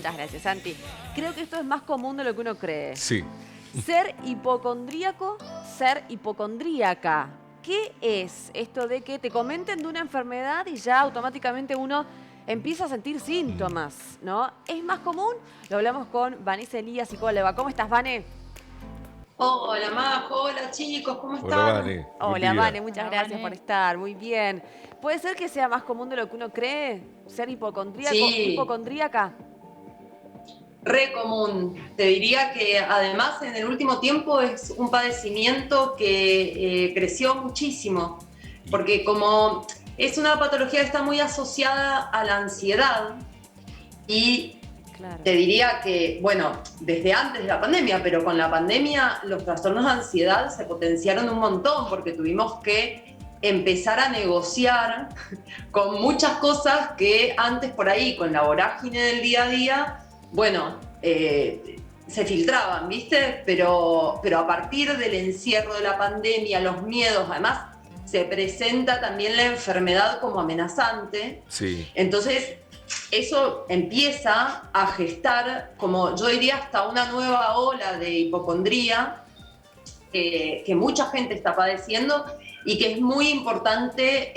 Muchas gracias, Santi. Creo que esto es más común de lo que uno cree. Sí. Ser hipocondríaco, ser hipocondríaca. ¿Qué es esto de que te comenten de una enfermedad y ya automáticamente uno empieza a sentir síntomas, ¿no? ¿Es más común? Lo hablamos con Vanessa Elías, psicóloga. ¿Cómo estás, Vane? Hola Majo, hola chicos, ¿cómo Hola, están? Vane. Buen Hola, día. Vane, muchas Hola, gracias Vane. por estar. Muy bien. ¿Puede ser que sea más común de lo que uno cree? ¿Ser hipocondríaco, Sí, hipocondríaca? re común. Te diría que además en el último tiempo es un padecimiento que creció muchísimo, porque como es una patología que está muy asociada a la ansiedad y Claro. te diría que, bueno, desde antes de la pandemia, pero con la pandemia los trastornos de ansiedad se potenciaron un montón porque tuvimos que empezar a negociar con muchas cosas que antes por ahí, con la vorágine del día a día, bueno, se filtraban, ¿viste? Pero a partir del encierro de la pandemia, los miedos, además se presenta también la enfermedad como amenazante. Sí. Entonces, eso empieza a gestar, como yo diría, hasta una nueva ola de hipocondría que mucha gente está padeciendo y que es muy importante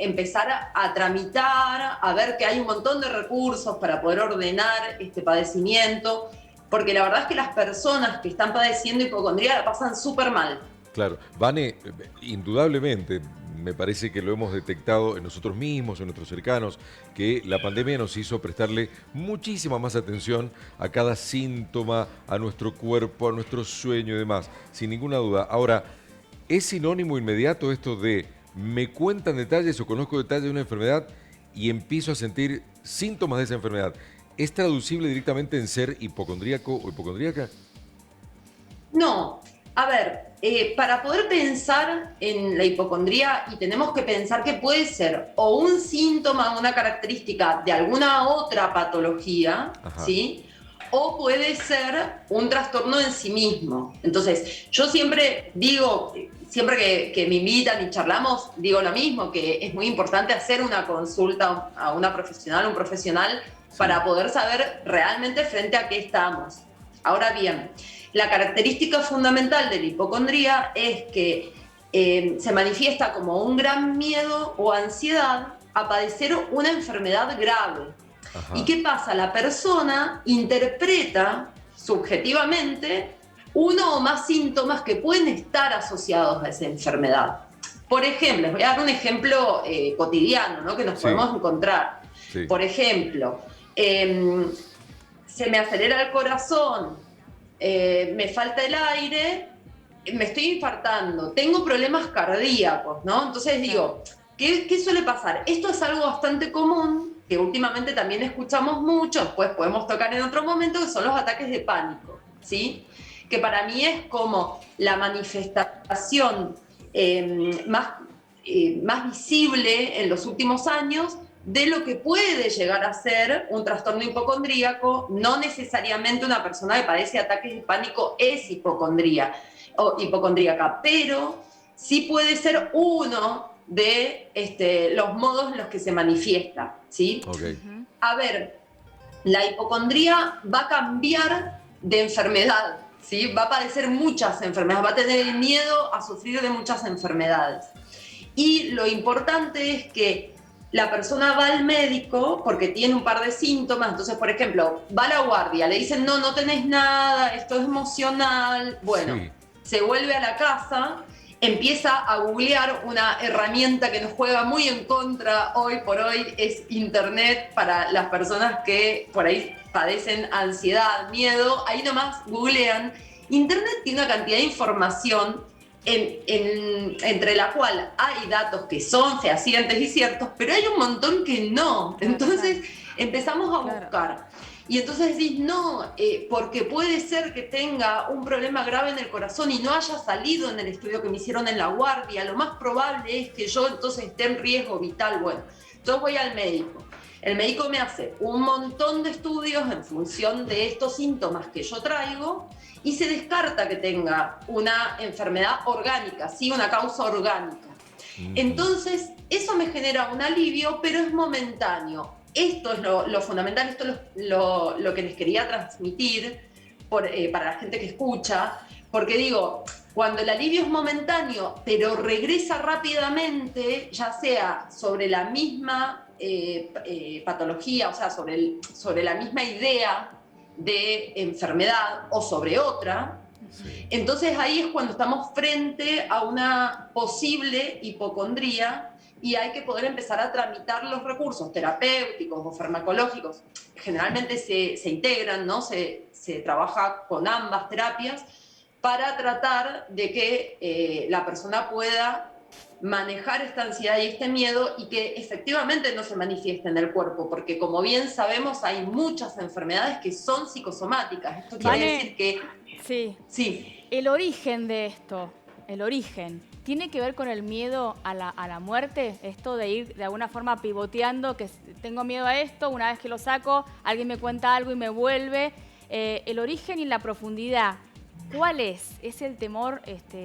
empezar a tramitar, a ver que hay un montón de recursos para poder ordenar este padecimiento, porque la verdad es que las personas que están padeciendo hipocondría la pasan súper mal. Claro. Vane, indudablemente, me parece que lo hemos detectado en nosotros mismos, en nuestros cercanos, que la pandemia nos hizo prestarle muchísima más atención a cada síntoma, a nuestro cuerpo, a nuestro sueño y demás, sin ninguna duda. Ahora, ¿es sinónimo inmediato esto de me cuentan detalles o conozco detalles de una enfermedad y empiezo a sentir síntomas de esa enfermedad? ¿Es traducible directamente en ser hipocondríaco o hipocondríaca? No, a ver, para poder pensar en la hipocondría y tenemos que pensar que puede ser o un síntoma, una característica de alguna otra patología, Ajá. ¿sí? O puede ser un trastorno en sí mismo. Entonces, yo siempre digo, siempre que me invitan y charlamos, digo lo mismo, que es muy importante hacer una consulta a una profesional, un profesional, para poder saber realmente frente a qué estamos. Ahora bien, la característica fundamental de la hipocondría es que se manifiesta como un gran miedo o ansiedad a padecer una enfermedad grave. Ajá. ¿Y qué pasa? La persona interpreta subjetivamente uno o más síntomas que pueden estar asociados a esa enfermedad. Por ejemplo, les voy a dar un ejemplo cotidiano, ¿no? Que nos podemos encontrar. Sí. Por ejemplo, se me acelera el corazón, me falta el aire, me estoy infartando, tengo problemas cardíacos, ¿no? Entonces digo, ¿qué suele pasar? Esto es algo bastante común, que últimamente también escuchamos mucho, después podemos tocar en otro momento, que son los ataques de pánico, ¿sí? Que para mí es como la manifestación más visible en los últimos años de lo que puede llegar a ser un trastorno hipocondríaco. No necesariamente una persona que padece ataques de pánico es hipocondríaca, pero sí puede ser uno de los modos en los que se manifiesta, ¿sí? Okay. A ver, la hipocondría va a cambiar de enfermedad, ¿sí? Va a padecer muchas enfermedades, va a tener miedo a sufrir de muchas enfermedades. Y lo importante es que la persona va al médico porque tiene un par de síntomas. Entonces, por ejemplo, va a la guardia, le dicen no tenés nada, esto es emocional. Bueno, Sí. se vuelve a la casa, empieza a googlear una herramienta que nos juega muy en contra hoy por hoy, es internet para las personas que por ahí padecen ansiedad, miedo. Ahí nomás googlean. Internet tiene una cantidad de información entre la cual hay datos que son fehacientes y ciertos, pero hay un montón que no. Entonces empezamos a buscar. Y entonces decís, no, porque puede ser que tenga un problema grave en el corazón y no haya salido en el estudio que me hicieron en la guardia. Lo más probable es que yo entonces esté en riesgo vital. Bueno, yo voy al médico. El médico me hace un montón de estudios en función de estos síntomas que yo traigo y se descarta que tenga una enfermedad orgánica, ¿sí? Una causa orgánica. Entonces, eso me genera un alivio, pero es momentáneo. esto es lo fundamental, esto es lo que les quería transmitir para la gente que escucha, porque digo, cuando el alivio es momentáneo, pero regresa rápidamente, ya sea sobre la misma patología, o sea, sobre la misma idea de enfermedad o sobre otra, entonces ahí es cuando estamos frente a una posible hipocondría y hay que poder empezar a tramitar los recursos terapéuticos o farmacológicos. Generalmente se integran, ¿no? Se trabaja con ambas terapias para tratar de que la persona pueda manejar esta ansiedad y este miedo y que efectivamente no se manifieste en el cuerpo, porque como bien sabemos hay muchas enfermedades que son psicosomáticas. Esto quiere decir que... Sí. El origen de esto, ¿tiene que ver con el miedo a la muerte? Esto de ir de alguna forma pivoteando, que tengo miedo a esto, una vez que lo saco, alguien me cuenta algo y me vuelve. El origen y la profundidad, ¿cuál es? ¿Es el temor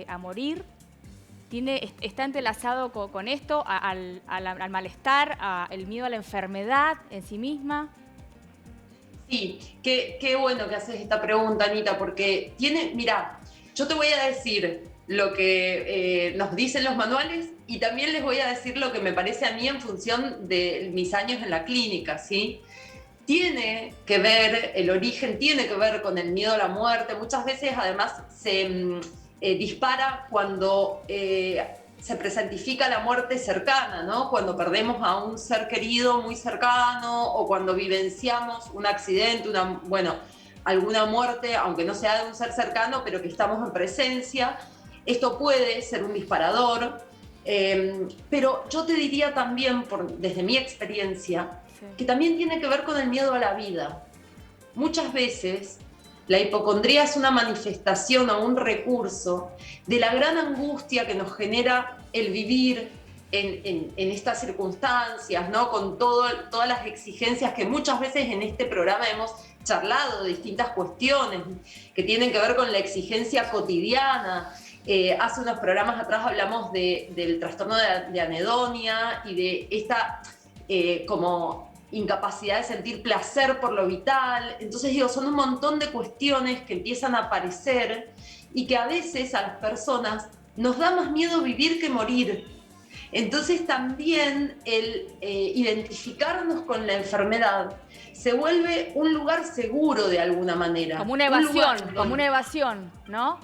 a morir? ¿Está entrelazado con esto, al malestar, el miedo a la enfermedad en sí misma? Sí, qué bueno que haces esta pregunta, Anita, porque mira, yo te voy a decir lo que nos dicen los manuales y también les voy a decir lo que me parece a mí en función de mis años en la clínica, ¿sí? Tiene que ver, el origen tiene que ver con el miedo a la muerte. Muchas veces además se dispara cuando se presentifica la muerte cercana, ¿no? Cuando perdemos a un ser querido muy cercano o cuando vivenciamos un accidente, alguna muerte, aunque no sea de un ser cercano, pero que estamos en presencia. Esto puede ser un disparador, pero yo te diría también, desde mi experiencia, que también tiene que ver con el miedo a la vida. Muchas veces la hipocondría es una manifestación o un recurso de la gran angustia que nos genera el vivir en estas circunstancias, ¿no? Con todas las exigencias que muchas veces en este programa hemos charlado de distintas cuestiones que tienen que ver con la exigencia cotidiana. Hace unos programas atrás hablamos del trastorno de anedonia y de esta como incapacidad de sentir placer por lo vital. Entonces digo, son un montón de cuestiones que empiezan a aparecer y que a veces a las personas nos da más miedo vivir que morir. Entonces también el identificarnos con la enfermedad se vuelve un lugar seguro de alguna manera. Como una evasión, ¿no?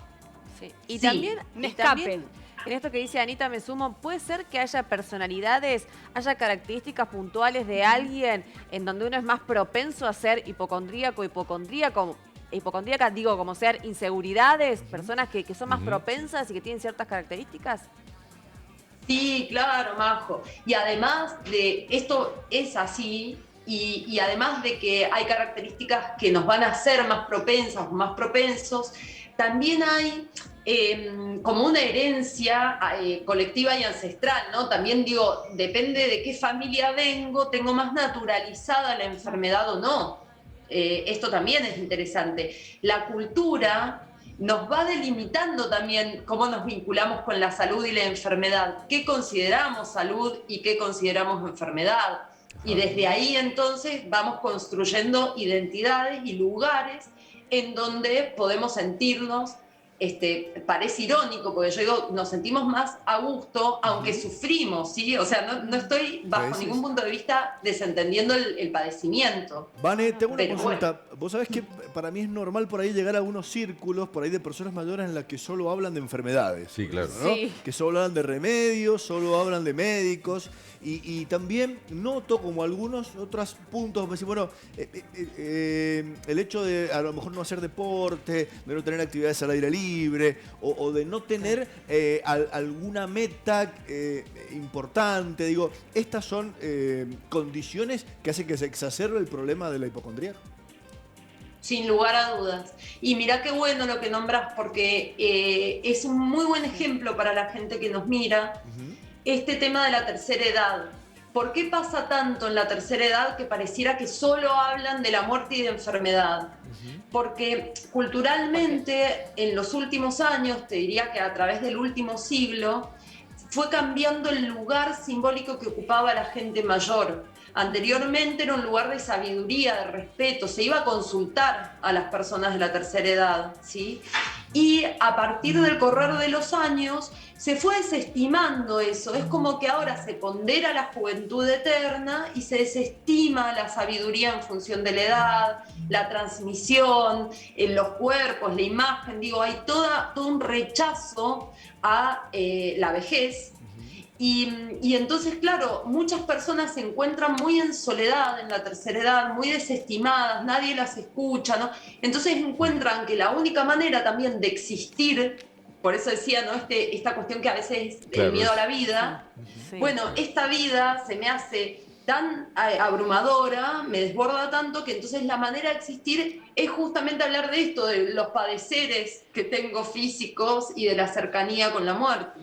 Sí. Y sí, también un escape. En esto que dice Anita me sumo, puede ser que haya personalidades, haya características puntuales de alguien en donde uno es más propenso a ser hipocondríaca, digo, como ser inseguridades, personas que son más propensas y que tienen ciertas características. Sí, claro, Majo. Y además de esto es así, y además de que hay características que nos van a hacer más propensas o más propensos, también hay como una herencia colectiva y ancestral, ¿no? También digo, depende de qué familia vengo, tengo más naturalizada la enfermedad o no. Esto también es interesante. La cultura nos va delimitando también cómo nos vinculamos con la salud y la enfermedad, qué consideramos salud y qué consideramos enfermedad. Y desde ahí entonces vamos construyendo identidades y lugares en donde podemos sentirnos, parece irónico, porque yo digo, nos sentimos más a gusto, aunque sufrimos, ¿sí? O sea, no estoy bajo ningún punto de vista desentendiendo el padecimiento. Vane, tengo una consulta. Bueno. Vos sabés que para mí es normal por ahí llegar a algunos círculos, por ahí de personas mayores en las que solo hablan de enfermedades. Sí, claro. ¿no? Sí. Que solo hablan de remedios, solo hablan de médicos. Y también noto como algunos otros puntos, me dicen, bueno, el hecho de a lo mejor no hacer deporte, de no tener actividades al aire libre, o de no tener alguna meta importante. Digo, estas son condiciones que hacen que se exacerbe el problema de la hipocondría. Sin lugar a dudas. Y mirá qué bueno lo que nombras, porque es un muy buen ejemplo para la gente que nos mira. Este tema de la tercera edad. ¿Por qué pasa tanto en la tercera edad que pareciera que solo hablan de la muerte y de enfermedad? Porque culturalmente en los últimos años, te diría que a través del último siglo, fue cambiando el lugar simbólico que ocupaba la gente mayor. anteriormente era un lugar de sabiduría, de respeto, se iba a consultar a las personas de la tercera edad, ¿sí? Y a partir del correr de los años se fue desestimando eso. Es como que ahora se pondera la juventud eterna y se desestima la sabiduría en función de la edad, la transmisión, en los cuerpos, la imagen. Digo, hay todo un rechazo a la vejez. Y entonces, claro, muchas personas se encuentran muy en soledad en la tercera edad, muy desestimadas, nadie las escucha, ¿no? Entonces encuentran que la única manera también de existir, por eso decía, ¿no? Esta cuestión que a veces es el miedo a la vida. Sí. Bueno, esta vida se me hace tan abrumadora, me desborda tanto, que entonces la manera de existir es justamente hablar de esto, de los padeceres que tengo físicos y de la cercanía con la muerte.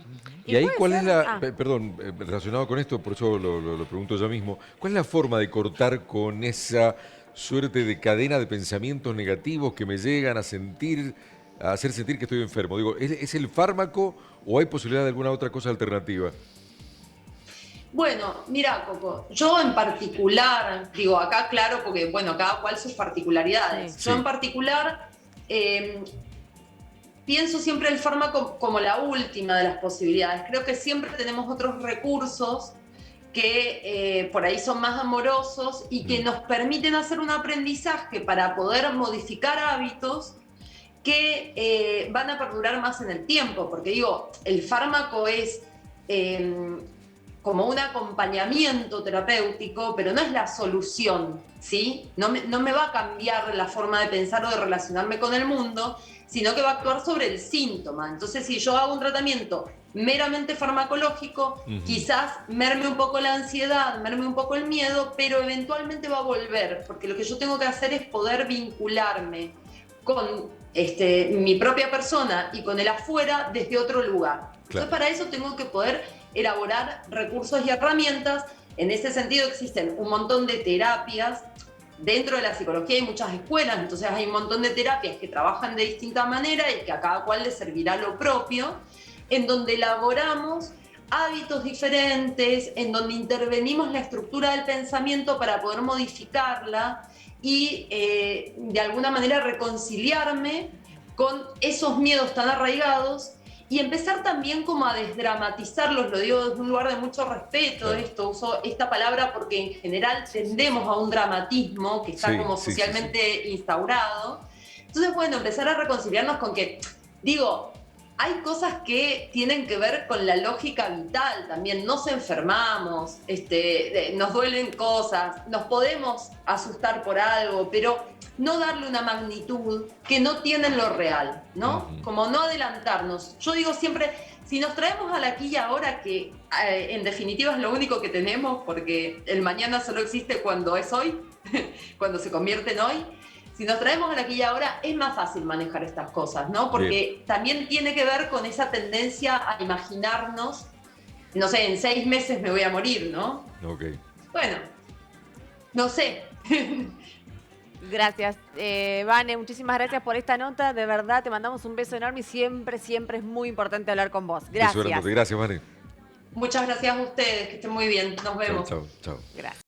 Y ahí, puede ¿cuál es ser? la, perdón, relacionado con esto, por eso lo pregunto yo mismo, ¿cuál es la forma de cortar con esa suerte de cadena de pensamientos negativos que me llegan a hacer sentir que estoy enfermo? Digo, ¿es el fármaco o hay posibilidad de alguna otra cosa alternativa? Bueno, mira, Coco, yo en particular, digo acá claro, porque bueno, cada cual sus particularidades. Sí. Yo en particular pienso siempre el fármaco como la última de las posibilidades. Creo que siempre tenemos otros recursos que por ahí son más amorosos y que nos permiten hacer un aprendizaje para poder modificar hábitos que van a perdurar más en el tiempo. Porque digo, el fármaco es como un acompañamiento terapéutico, pero no es la solución, ¿sí? No me va a cambiar la forma de pensar o de relacionarme con el mundo, sino que va a actuar sobre el síntoma. Entonces, si yo hago un tratamiento meramente farmacológico, quizás merme un poco la ansiedad, merme un poco el miedo, pero eventualmente va a volver, porque lo que yo tengo que hacer es poder vincularme con mi propia persona y con el afuera desde otro lugar. Entonces, para eso tengo que poder elaborar recursos y herramientas. En ese sentido existen un montón de terapias. Dentro de la psicología hay muchas escuelas, entonces hay un montón de terapias que trabajan de distinta manera y que a cada cual le servirá lo propio, en donde elaboramos hábitos diferentes, en donde intervenimos la estructura del pensamiento para poder modificarla y de alguna manera reconciliarme con esos miedos tan arraigados y empezar también como a desdramatizarlos, lo digo desde un lugar de mucho respeto, uso esta palabra porque en general tendemos a un dramatismo que está como socialmente instaurado. Entonces, bueno, empezar a reconciliarnos con que, digo, hay cosas que tienen que ver con la lógica vital también, nos enfermamos, nos duelen cosas, nos podemos asustar por algo, pero no darle una magnitud que no tiene en lo real, ¿no? Como no adelantarnos. Yo digo siempre, si nos traemos al aquí y ahora, que en definitiva es lo único que tenemos, porque el mañana solo existe cuando es hoy, cuando se convierte en hoy, si nos traemos al aquí y ahora es más fácil manejar estas cosas, ¿no? Porque también tiene que ver con esa tendencia a imaginarnos, no sé, en 6 meses me voy a morir, ¿no? Ok. Bueno, no sé. Gracias, Vane, muchísimas gracias por esta nota. De verdad, te mandamos un beso enorme y siempre, siempre es muy importante hablar con vos. Gracias. Gracias, Vane. Muchas gracias a ustedes, que estén muy bien. Nos vemos. Chao, chao. Gracias.